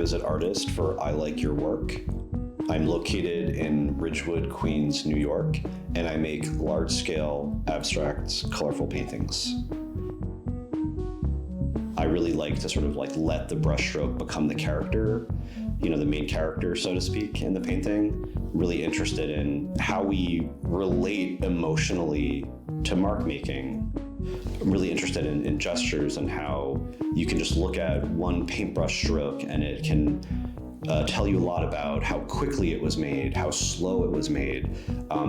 visit artist for I Like Your Work. I'm located in Ridgewood, Queens, New York, and I make large-scale, abstract, colorful paintings. I really like to sort of like let the brushstroke become the character, the main character, so to speak, in the painting. Really interested in how we relate emotionally to mark making. I'm really interested in gestures and how you can just look at one paintbrush stroke and it can tell you a lot about how quickly it was made, how slow it was made,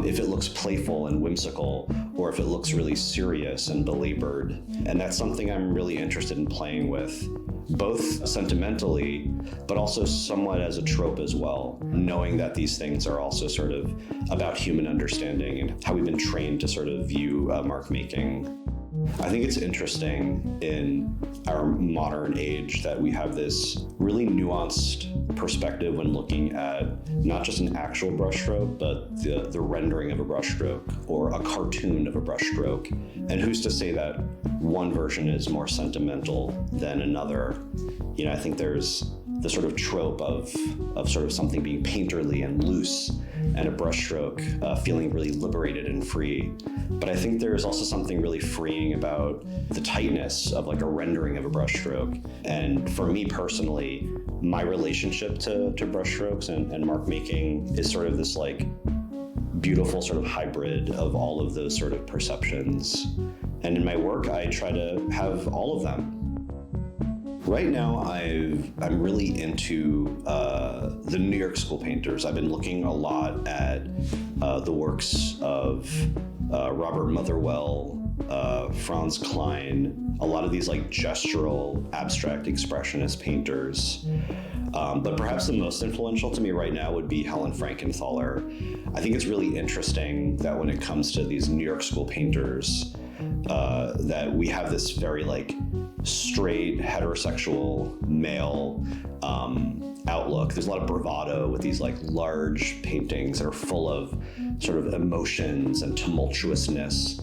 if it looks playful and whimsical, or if it looks really serious and belabored. And that's something I'm really interested in playing with, both sentimentally, but also somewhat as a trope as well, knowing that these things are also sort of about human understanding and how we've been trained to sort of view mark making. I think it's interesting in our modern age that we have this really nuanced perspective when looking at not just an actual brushstroke, but the rendering of a brushstroke or a cartoon of a brushstroke. And who's to say that one version is more sentimental than another? I think there's the sort of trope of sort of something being painterly and loose and a brushstroke feeling really liberated and free. But I think there's also something really freeing about the tightness of like a rendering of a brushstroke. And for me personally, my relationship to brushstrokes and mark making is sort of this like beautiful sort of hybrid of all of those sort of perceptions. And in my work, I try to have all of them. Right now, I'm really into the New York school painters. I've been looking a lot at the works of Robert Motherwell, Franz Klein, a lot of these like gestural, abstract expressionist painters. But perhaps the most influential to me right now would be Helen Frankenthaler. I think it's really interesting that when it comes to these New York school painters, that we have this very like straight, heterosexual, male outlook. There's a lot of bravado with these like large paintings that are full of sort of emotions and tumultuousness.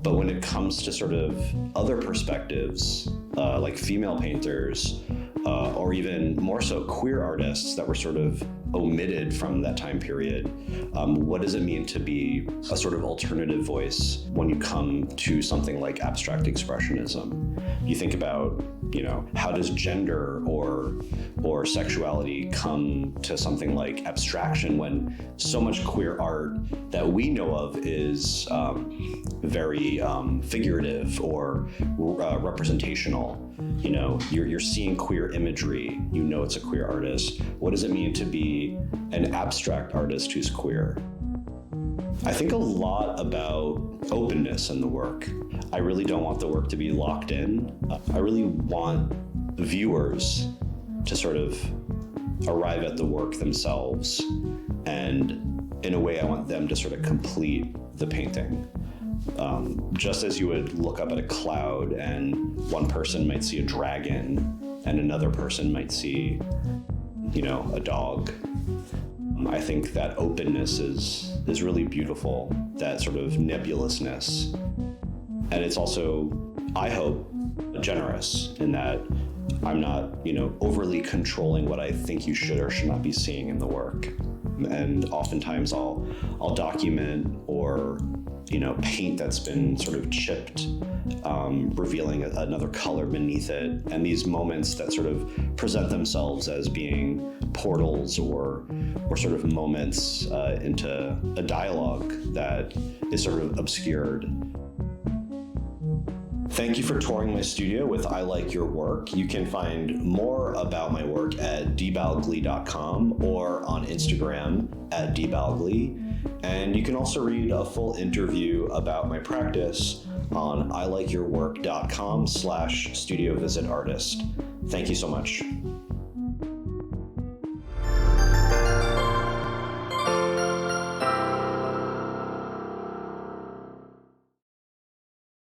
But when it comes to sort of other perspectives, like female painters, or even more so queer artists that were sort of omitted from that time period, what does it mean to be a sort of alternative voice when you come to something like abstract expressionism? You think about, how does gender or sexuality come to something like abstraction when so much queer art that we know of is very figurative or representational? You're seeing queer imagery, it's a queer artist. What does it mean to be an abstract artist who's queer? I think a lot about openness in the work. I really don't want the work to be locked in. I really want viewers to sort of arrive at the work themselves. And in a way, I want them to sort of complete the painting. Just as you would look up at a cloud and one person might see a dragon and another person might see, a dog. I think that openness is really beautiful, that sort of nebulousness. And it's also, I hope, generous in that I'm not, overly controlling what I think you should or should not be seeing in the work. And oftentimes I'll document or paint that's been sort of chipped, revealing another color beneath it. And these moments that sort of present themselves as being portals or sort of moments into a dialogue that is sort of obscured. Thank you for touring my studio with I Like Your Work. You can find more about my work at dbalgley.com or on Instagram at dbalgley. And you can also read a full interview about my practice on ilikeyourwork.com/studio visit artist. Thank you so much.